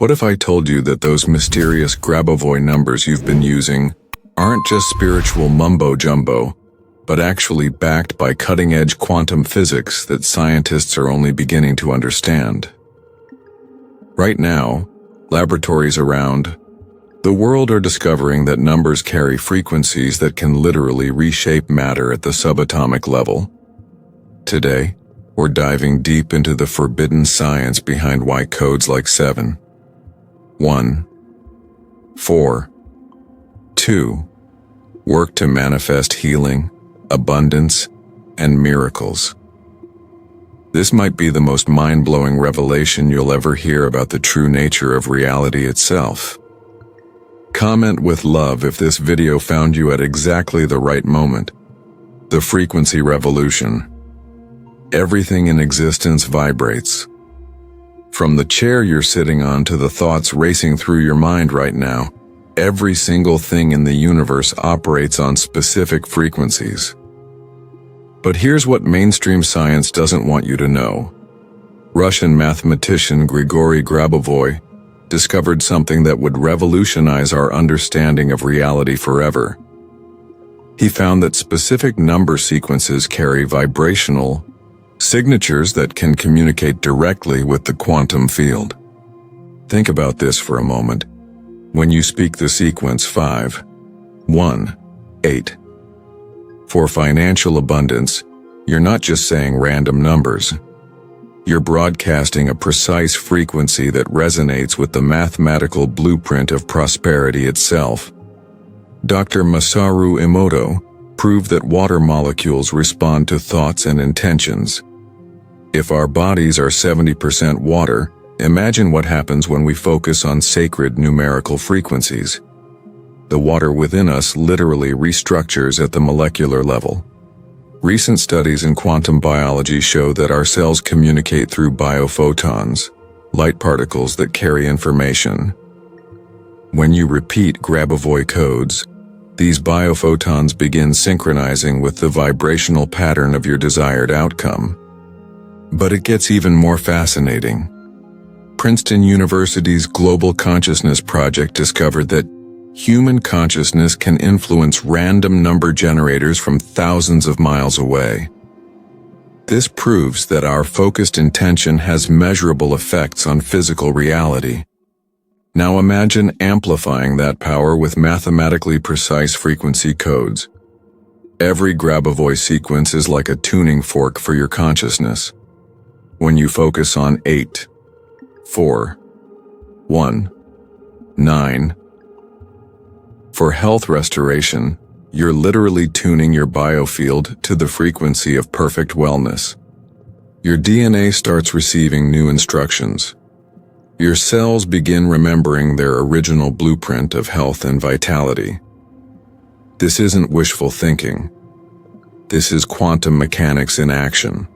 What if I told you that those mysterious Grabovoi numbers you've been using aren't just spiritual mumbo-jumbo, but actually backed by cutting-edge quantum physics that scientists are only beginning to understand? Right now, laboratories around the world are discovering that numbers carry frequencies that can literally reshape matter at the subatomic level. Today, we're diving deep into the forbidden science behind why codes like 7, 1, 4, 2 work to manifest healing, abundance, and miracles. This might be the most mind-blowing revelation you'll ever hear about the true nature of reality itself. Comment with love if this video found you at exactly the right moment. The frequency revolution. Everything in existence vibrates. From the chair you're sitting on to the thoughts racing through your mind right now, every single thing in the universe operates on specific frequencies. But here's what mainstream science doesn't want you to know. Russian mathematician Grigory Grabovoi discovered something that would revolutionize our understanding of reality forever. He found that specific number sequences carry vibrational signatures that can communicate directly with the quantum field. Think about this for a moment. When you speak the sequence 5, 1, 8, for financial abundance, you're not just saying random numbers. You're broadcasting a precise frequency that resonates with the mathematical blueprint of prosperity itself. Dr. Masaru Emoto proved that water molecules respond to thoughts and intentions. If our bodies are 70% water, imagine what happens when we focus on sacred numerical frequencies. The water within us literally restructures at the molecular level. Recent studies in quantum biology show that our cells communicate through biophotons, light particles that carry information. When you repeat Grabovoi codes, these biophotons begin synchronizing with the vibrational pattern of your desired outcome. But it gets even more fascinating. Princeton University's Global Consciousness Project discovered that human consciousness can influence random number generators from thousands of miles away. This proves that our focused intention has measurable effects on physical reality. Now imagine amplifying that power with mathematically precise frequency codes. Every Grabovoi sequence is like a tuning fork for your consciousness. When you focus on 8, 4, 1, 9, for health restoration, you're literally tuning your biofield to the frequency of perfect wellness. Your DNA starts receiving new instructions. Your cells begin remembering their original blueprint of health and vitality. This isn't wishful thinking. This is quantum mechanics in action.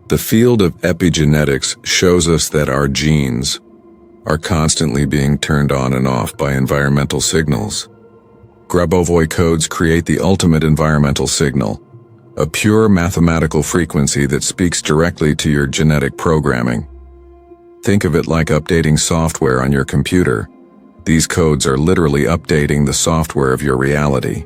The field of epigenetics shows us that our genes are constantly being turned on and off by environmental signals. Grabovoi codes create the ultimate environmental signal, a pure mathematical frequency that speaks directly to your genetic programming. Think of it like updating software on your computer. These codes are literally updating the software of your reality.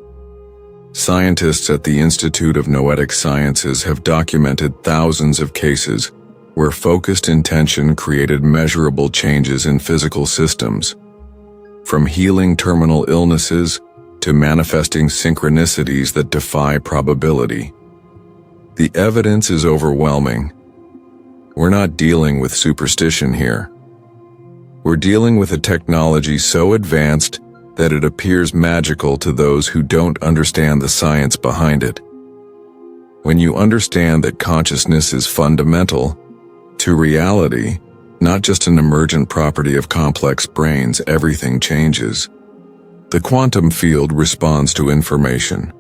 Scientists at the Institute of Noetic Sciences have documented thousands of cases where focused intention created measurable changes in physical systems. From healing terminal illnesses to manifesting synchronicities that defy probability. The evidence is overwhelming. We're not dealing with superstition here. We're dealing with a technology so advanced that it appears magical to those who don't understand the science behind it. When you understand that consciousness is fundamental to reality, not just an emergent property of complex brains, everything changes. The quantum field responds to information.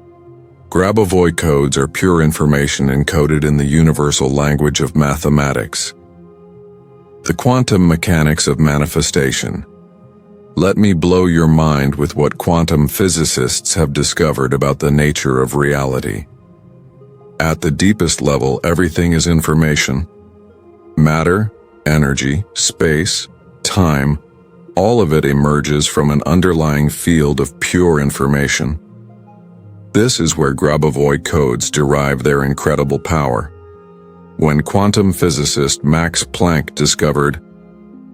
Grabovoi codes are pure information encoded in the universal language of mathematics. The quantum mechanics of manifestation. Let me blow your mind with what quantum physicists have discovered about the nature of reality. At the deepest level, everything is information. Matter, energy, space, time All of it emerges from an underlying field of pure information. This is where Grabovoi codes derive their incredible power. When quantum physicist Max Planck discovered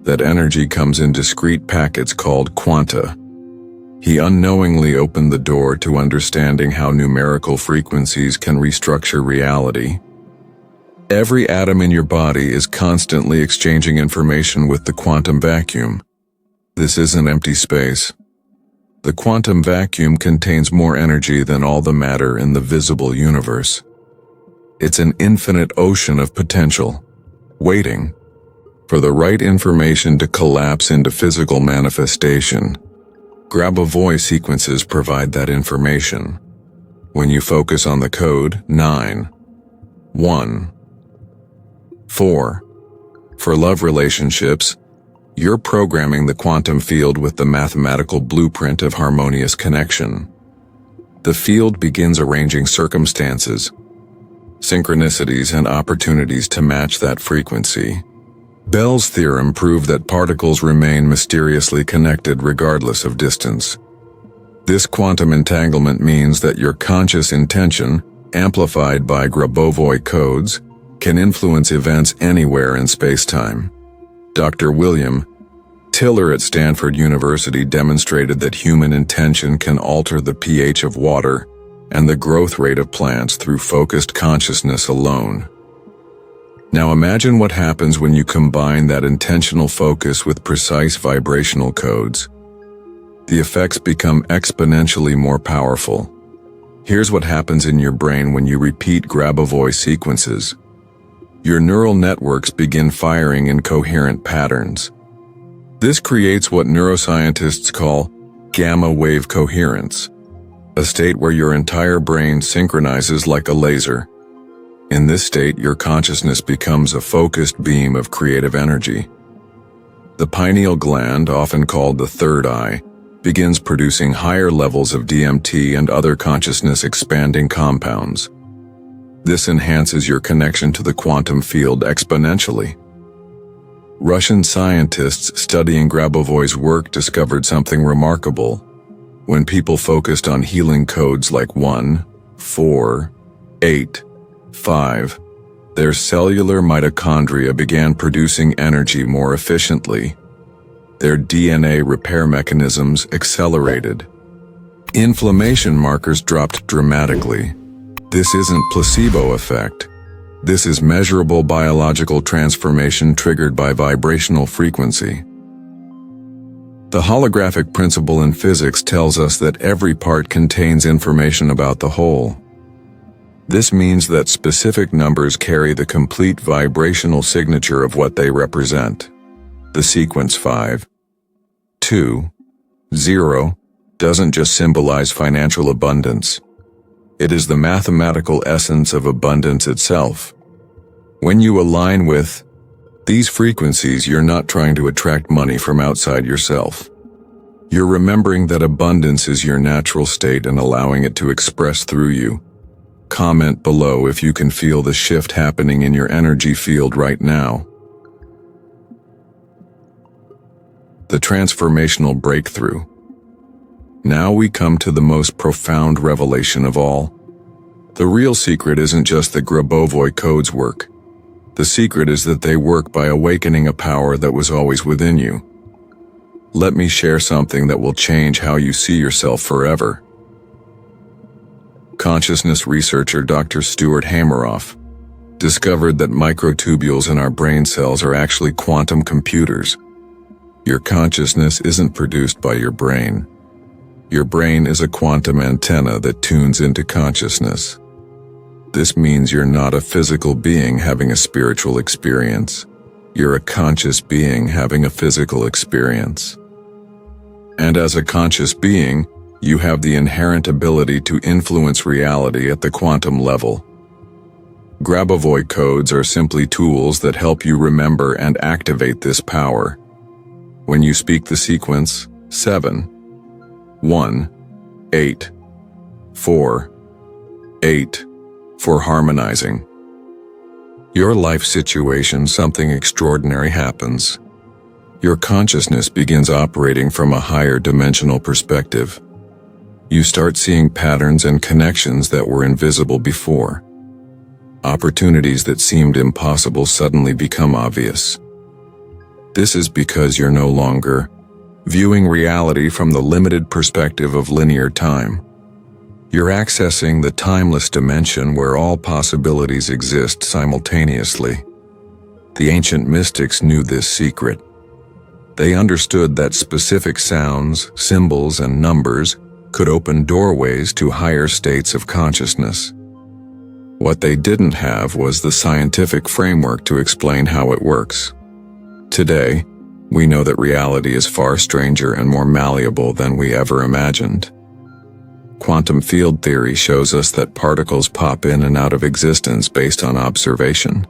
that energy comes in discrete packets called quanta, he unknowingly opened the door to understanding how numerical frequencies can restructure reality. Every atom in your body is constantly exchanging information with the quantum vacuum. This isn't empty space. The quantum vacuum contains more energy than all the matter in the visible universe. It's an infinite ocean of potential, waiting for the right information to collapse into physical manifestation. Grabovoi sequences provide that information. When you focus on the code 9, 1, 4, for love relationships, you're programming the quantum field with the mathematical blueprint of harmonious connection. The field begins arranging circumstances, synchronicities, and opportunities to match that frequency. Bell's theorem proved that particles remain mysteriously connected regardless of distance. This quantum entanglement means that your conscious intention, amplified by Grabovoi codes, can influence events anywhere in space-time. Dr. William Tiller at Stanford University demonstrated that human intention can alter the pH of water and the growth rate of plants through focused consciousness alone. Now imagine what happens when you combine that intentional focus with precise vibrational codes. The effects become exponentially more powerful. Here's what happens in your brain when you repeat Grabovoi sequences. Your neural networks begin firing in coherent patterns. This creates what neuroscientists call gamma wave coherence, a state where your entire brain synchronizes like a laser. In this state, your consciousness becomes a focused beam of creative energy. The pineal gland, often called the third eye, begins producing higher levels of DMT and other consciousness-expanding compounds. This enhances your connection to the quantum field exponentially. Russian scientists studying Grabovoi's work discovered something remarkable. When people focused on healing codes like 1, 4, 8, 5, their cellular mitochondria began producing energy more efficiently. Their DNA repair mechanisms accelerated. Inflammation markers dropped dramatically. This isn't placebo effect. This is measurable biological transformation triggered by vibrational frequency. The holographic principle in physics tells us that every part contains information about the whole. This means that specific numbers carry the complete vibrational signature of what they represent. The sequence 5, 2, 0 doesn't just symbolize financial abundance. It is the mathematical essence of abundance itself. When you align with these frequencies, you're not trying to attract money from outside yourself. You're remembering that abundance is your natural state and allowing it to express through you. Comment below if you can feel the shift happening in your energy field right now. The transformational breakthrough. Now we come to the most profound revelation of all. The real secret isn't just that Grabovoi codes work. The secret is that they work by awakening a power that was always within you. Let me share something that will change how you see yourself forever. Consciousness researcher Dr. Stuart Hameroff discovered that microtubules in our brain cells are actually quantum computers. Your consciousness isn't produced by your brain. Your brain is a quantum antenna that tunes into consciousness. This means you're not a physical being having a spiritual experience. You're a conscious being having a physical experience. And as a conscious being, you have the inherent ability to influence reality at the quantum level. Grabovoi codes are simply tools that help you remember and activate this power. When you speak the sequence 7, 1, 8, 4, 8 for harmonizing your life situation, something extraordinary happens. Your consciousness begins operating from a higher dimensional perspective. You start seeing patterns and connections that were invisible before. Opportunities that seemed impossible suddenly become obvious. This is because you're no longer viewing reality from the limited perspective of linear time. You're accessing the timeless dimension where all possibilities exist simultaneously. The ancient mystics knew this secret. They understood that specific sounds, symbols, and numbers could open doorways to higher states of consciousness. What they didn't have was the scientific framework to explain how it works. Today, we know that reality is far stranger and more malleable than we ever imagined. Quantum field theory shows us that particles pop in and out of existence based on observation.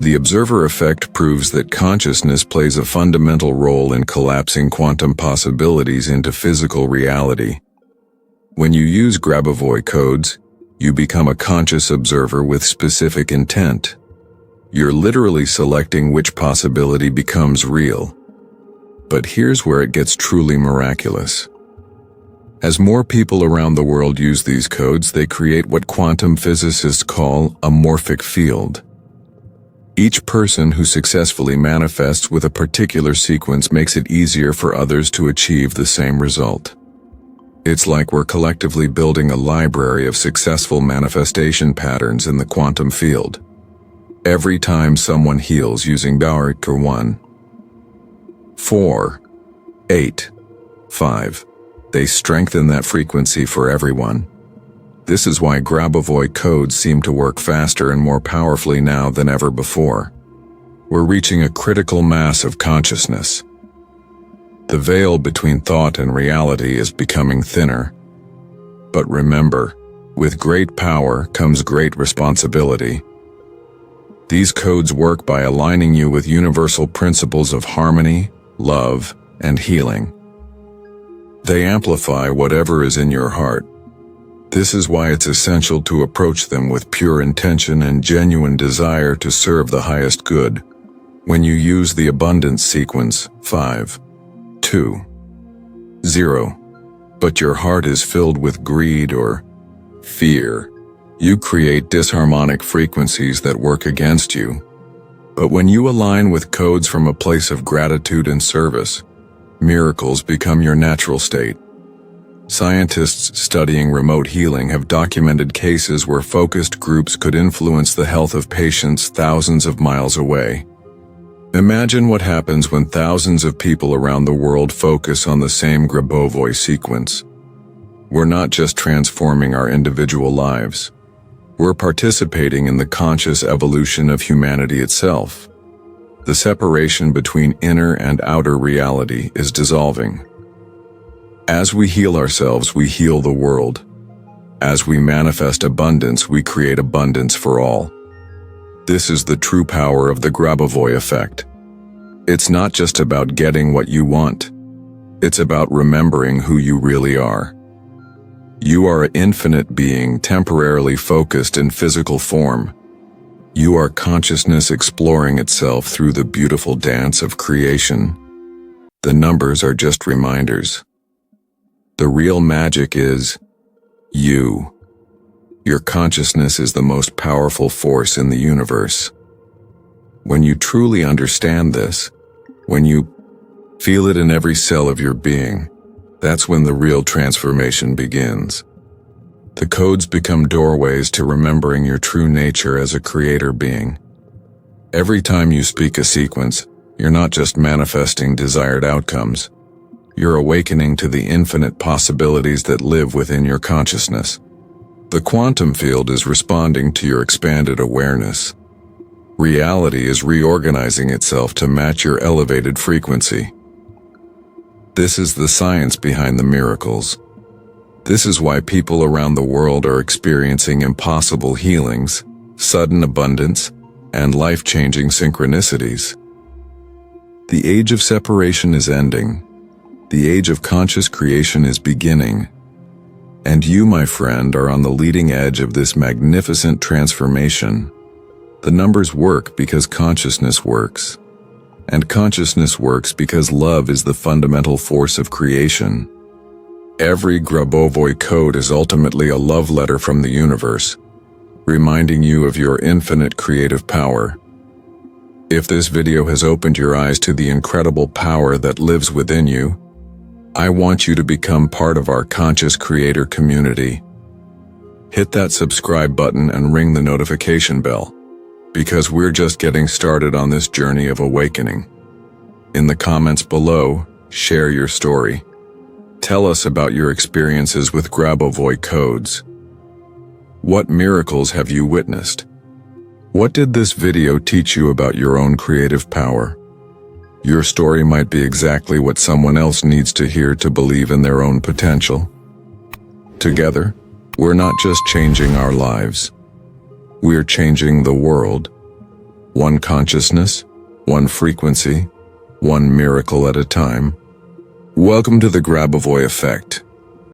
The observer effect proves that consciousness plays a fundamental role in collapsing quantum possibilities into physical reality. When you use Grabovoi codes, you become a conscious observer with specific intent. You're literally selecting which possibility becomes real. But here's where it gets truly miraculous. As more people around the world use these codes, they create what quantum physicists call a morphic field. Each person who successfully manifests with a particular sequence makes it easier for others to achieve the same result. It's like we're collectively building a library of successful manifestation patterns in the quantum field. Every time someone heals using numerical 1, 4, 8, 5, they strengthen that frequency for everyone. This is why Grabovoi codes seem to work faster and more powerfully now than ever before. We're reaching a critical mass of consciousness. The veil between thought and reality is becoming thinner. But remember, with great power comes great responsibility. These codes work by aligning you with universal principles of harmony, love, and healing. They amplify whatever is in your heart. This is why it's essential to approach them with pure intention and genuine desire to serve the highest good. When you use the abundance sequence 5, 2, 0, but your heart is filled with greed or fear, you create disharmonic frequencies that work against you. But when you align with codes from a place of gratitude and service, miracles become your natural state. Scientists studying remote healing have documented cases where focused groups could influence the health of patients thousands of miles away. Imagine what happens when thousands of people around the world focus on the same Grabovoi sequence. We're not just transforming our individual lives. We're participating in the conscious evolution of humanity itself. The separation between inner and outer reality is dissolving. As we heal ourselves, we heal the world. As we manifest abundance, we create abundance for all. This is the true power of the Grabovoi effect. It's not just about getting what you want. It's about remembering who you really are. You are an infinite being temporarily focused in physical form. You are consciousness exploring itself through the beautiful dance of creation. The numbers are just reminders. The real magic is you. Your consciousness is the most powerful force in the universe. When you truly understand this, when you feel it in every cell of your being, that's when the real transformation begins. The codes become doorways to remembering your true nature as a creator being. Every time you speak a sequence, you're not just manifesting desired outcomes. You're awakening to the infinite possibilities that live within your consciousness. The quantum field is responding to your expanded awareness. Reality is reorganizing itself to match your elevated frequency. This is the science behind the miracles. This is why people around the world are experiencing impossible healings, sudden abundance, and life-changing synchronicities. The age of separation is ending. The age of conscious creation is beginning. And you, my friend, are on the leading edge of this magnificent transformation. The numbers work because consciousness works. And consciousness works because love is the fundamental force of creation. Every Grabovoi code is ultimately a love letter from the universe, reminding you of your infinite creative power. If this video has opened your eyes to the incredible power that lives within you, I want you to become part of our conscious creator community. Hit that subscribe button and ring the notification bell, because we're just getting started on this journey of awakening. In the comments below, share your story. Tell us about your experiences with Grabovoi codes. What miracles have you witnessed? What did this video teach you about your own creative power? Your story might be exactly what someone else needs to hear to believe in their own potential. Together, we're not just changing our lives. We're changing the world. One consciousness, one frequency, one miracle at a time. Welcome to the Grabovoi effect.